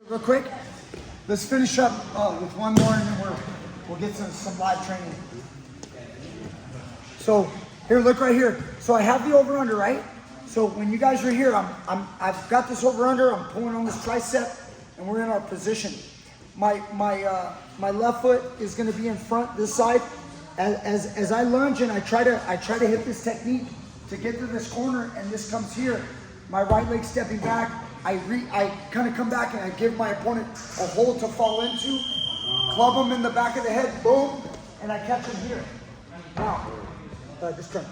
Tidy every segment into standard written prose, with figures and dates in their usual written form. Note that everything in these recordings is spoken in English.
Real quick, let's finish up with one more and then we'll get some live training. So here, look right here. So I have the over-under, right? So when you guys are here, I've got this over-under, I'm pulling on this tricep and we're in our position. My left foot is gonna be in front, this side. As I lunge and I try to hit this technique to get to this corner and this comes here, my right leg stepping back, I kind of come back and I give my opponent a hold to fall into, club him in the back of the head, boom, and I catch him here. Now, just turn.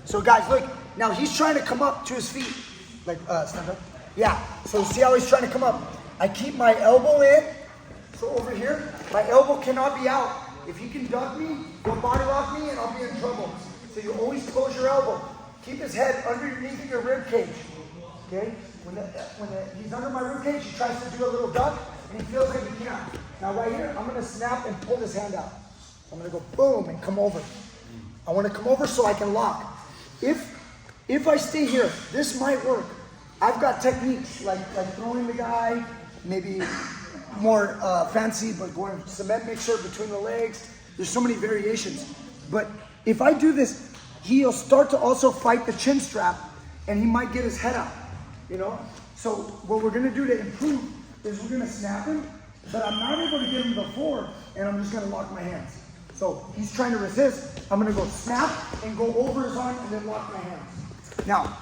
So guys, look, now he's trying to come up to his feet. Like, stand up. Yeah, so see how he's trying to come up? I keep my elbow in, so over here, my elbow cannot be out. If he can duck me, he'll body lock me and I'll be in trouble. So you always close your elbow. Keep his head underneath your rib cage, okay? When he's under my rib cage, he tries to do a little duck, and he feels like he can't. Now right here, I'm gonna snap and pull his hand out. I'm gonna go boom and come over. I wanna come over so I can lock. If I stay here, this might work. I've got techniques like throwing the guy, maybe more fancy, but going cement mixer between the legs. There's so many variations. But if I do this, he'll start to also fight the chin strap, and he might get his head out. You know, so what we're gonna do to improve is we're gonna snap him, but I'm not able to get him before, and I'm just gonna lock my hands. So he's trying to resist. I'm gonna go snap and go over his arm and then lock my hands. Now,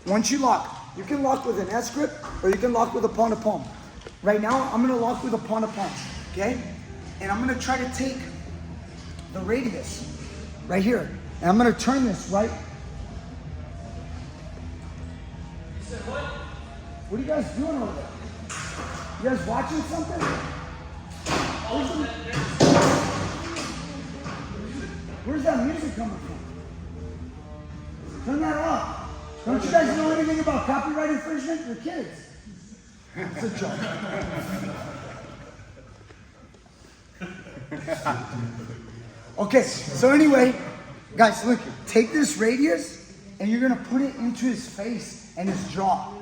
once you lock, you can lock with an S grip or you can lock with a palm to palm. Right now, I'm gonna lock with a palm to palm, okay? And I'm gonna try to take the radius right here, and I'm gonna turn this right. What are you guys doing over there? You guys watching something? Where's that music coming from? Turn that off. Don't you guys know anything about copyright infringement? You're kids. It's a joke. Okay, so anyway, guys, look, take this radius and you're gonna put it into his face and his jaw.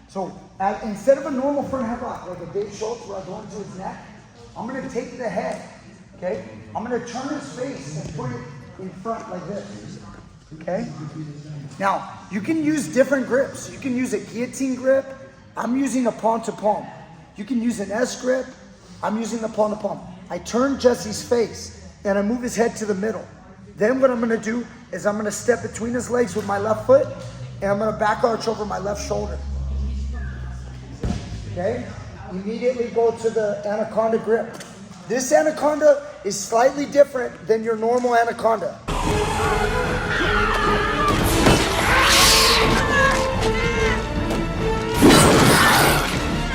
So instead of a normal front headlock, like a Dave Schultz where I go into his neck, I'm gonna take the head, okay? I'm gonna turn his face and put it in front like this, okay? Now, you can use different grips. You can use a guillotine grip. I'm using a palm to palm. You can use an S grip. I'm using the palm to palm. I turn Jesse's face and I move his head to the middle. Then what I'm gonna do is I'm gonna step between his legs with my left foot and I'm gonna back arch over my left shoulder. Okay? Immediately go to the Anaconda grip. This Anaconda is slightly different than your normal Anaconda.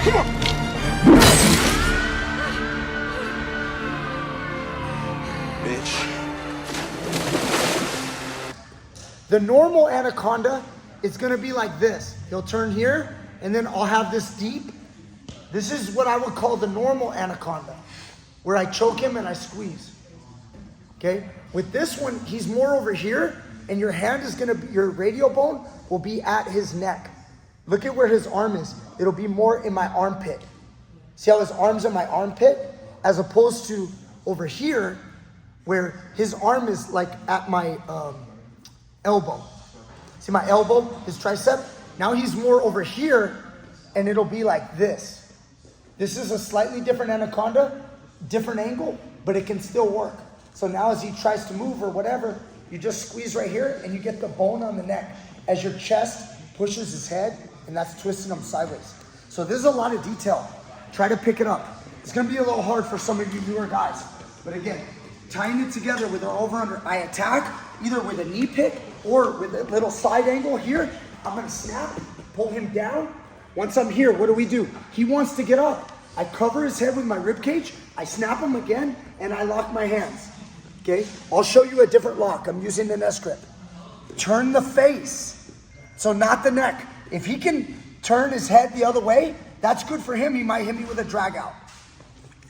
Come on. Bitch. The normal Anaconda is gonna be like this. He'll turn here, and then I'll have this deep. This is what I would call the normal Anaconda, where I choke him and I squeeze. Okay? With this one, he's more over here, and your hand is gonna be, your radial bone will be at his neck. Look at where his arm is. It'll be more in my armpit. See how his arm's in my armpit? As opposed to over here, where his arm is like at my elbow. See my elbow, his tricep? Now he's more over here, and it'll be like this. This is a slightly different Anaconda, different angle, but it can still work. So now as he tries to move or whatever, you just squeeze right here and you get the bone on the neck as your chest pushes his head, and that's twisting him sideways. So this is a lot of detail. Try to pick it up. It's gonna be a little hard for some of you newer guys. But again, tying it together with our over-under, I attack either with a knee pick or with a little side angle here. I'm gonna snap, pull him down. Once I'm here, what do? He wants to get up. I cover his head with my rib cage, I snap him again, and I lock my hands. Okay? I'll show you a different lock. I'm using an S grip. Turn the face, so not the neck. If he can turn his head the other way, that's good for him. He might hit me with a drag out.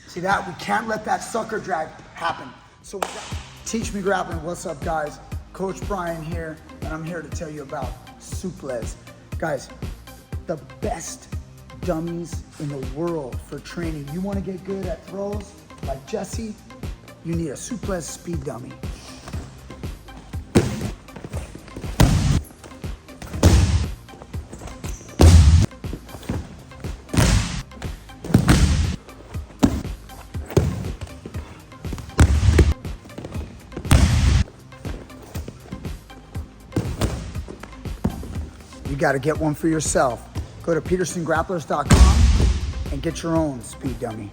See that? We can't let that sucker drag happen. So we got Teach Me Grappling. What's up, guys? Coach Brian here, and I'm here to tell you about SUPPORT. Guys, the best dummies in the world for training. You want to get good at throws like Jesse, you need a suplex speed dummy. You got to get one for yourself. Go to petersongrapplers.com and get your own speed dummy.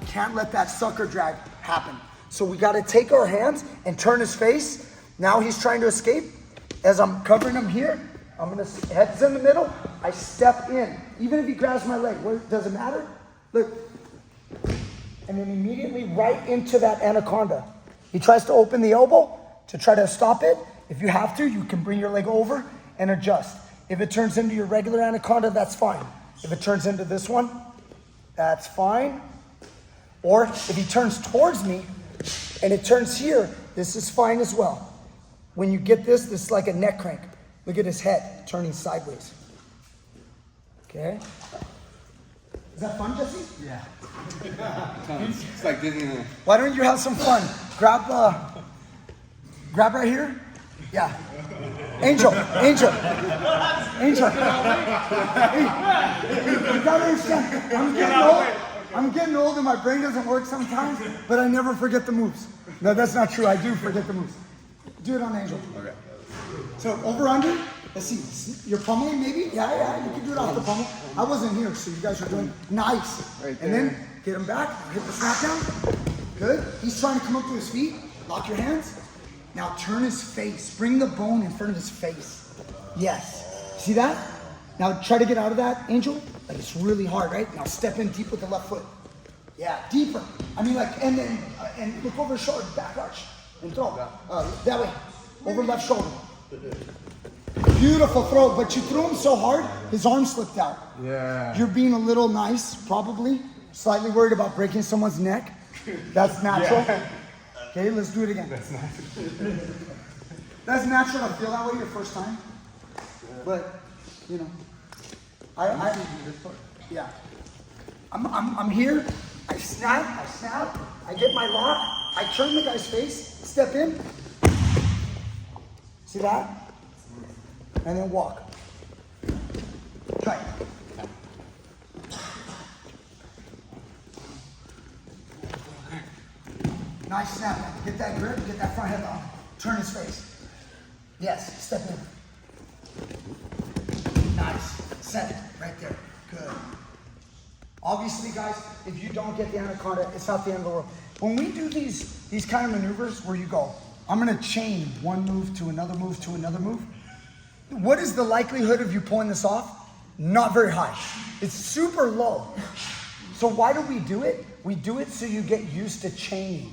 We can't let that sucker drag happen. So we got to take our hands and turn his face. Now he's trying to escape. As I'm covering him here, I'm going to, head's in the middle, I step in. Even if he grabs my leg, does it matter? Look. And then immediately right into that anaconda. He tries to open the elbow to try to stop it. If you have to, you can bring your leg over and adjust. If it turns into your regular anaconda, that's fine. If it turns into this one, that's fine. Or if he turns towards me and it turns here, this is fine as well. When you get this is like a neck crank. Look at his head turning sideways. Okay. Is that fun, Jesse? Yeah. It's like Disneyland. Why don't you have some fun? Grab right here. Yeah. Angel. Hey, you gotta understand, I'm getting old and my brain doesn't work sometimes, but I never forget the moves. No, that's not true. I do forget the moves. Do it on Angel. Okay. So over under, let's see. You're pummeling maybe? Yeah, you can do it off the pummel. I wasn't here, so you guys are doing nice. Right and then get him back, hit the snap down. Good. He's trying to come up to his feet. Lock your hands. Now turn his face. Bring the bone in front of his face. Yes. See that? Now try to get out of that, Angel. Like it's really hard, right? Now step in deep with the left foot. Yeah, deeper. I mean like, and then, and look over his shoulder, back arch. And throw. That way. Over left shoulder. Beautiful throw, but you threw him so hard, his arm slipped out. Yeah. You're being a little nice, probably. Slightly worried about breaking someone's neck. That's natural. Yeah. Okay, let's do it again. That's natural. That's natural to feel that way your first time. But, you know, yeah. I'm here, I snap, I get my lock, I turn the guy's face, step in. See that? And then walk. Try it. Nice snap. Get that grip, get that front headlock. Turn his face. Yes, step in. Nice. Set it right there. Good. Obviously, guys, if you don't get the anaconda, it's not the end of the world. When we do these kind of maneuvers where you go, I'm going to chain one move to another move to another move. What is the likelihood of you pulling this off? Not very high. It's super low. So why do we do it? We do it so you get used to chaining.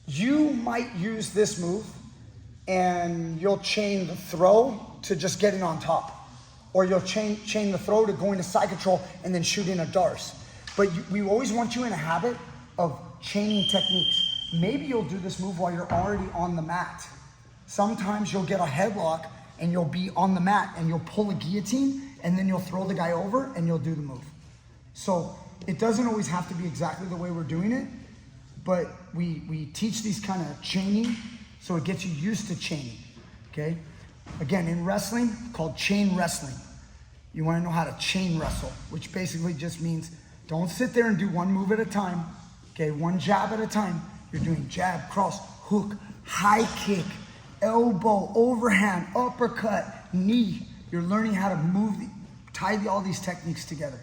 You might use this move and you'll chain the throw to just getting on top. Or you'll chain the throw to going to side control and then shooting a darce. But we always want you in a habit of chaining techniques. Maybe you'll do this move while you're already on the mat. Sometimes you'll get a headlock and you'll be on the mat and you'll pull a guillotine and then you'll throw the guy over and you'll do the move. So it doesn't always have to be exactly the way we're doing it, but we teach these kind of chaining so it gets you used to chaining, okay? Again, in wrestling, called chain wrestling. You want to know how to chain wrestle, which basically just means don't sit there and do one move at a time, okay? One jab at a time. You're doing jab, cross, hook, high kick, elbow, overhand, uppercut, knee. You're learning how to move, tie all these techniques together,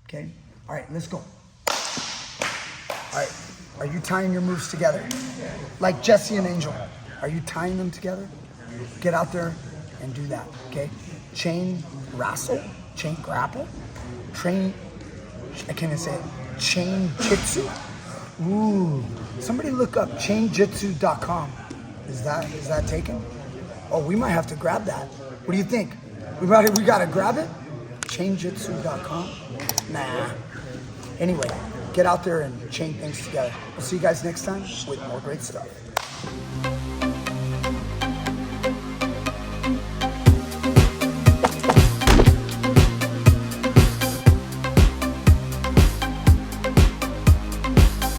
okay? All right, let's go. All right, are you tying your moves together? Like Jesse and Angel, are you tying them together? Get out there and do that, okay? Chain wrestle, chain grapple, I can't even say it, chain jitsu. Ooh, somebody look up chainjitsu.com. Is that taken? Oh, we might have to grab that. What do you think? We gotta grab it? Chainjitsu.com? Nah. Anyway, get out there and chain things together. We'll see you guys next time with more great stuff.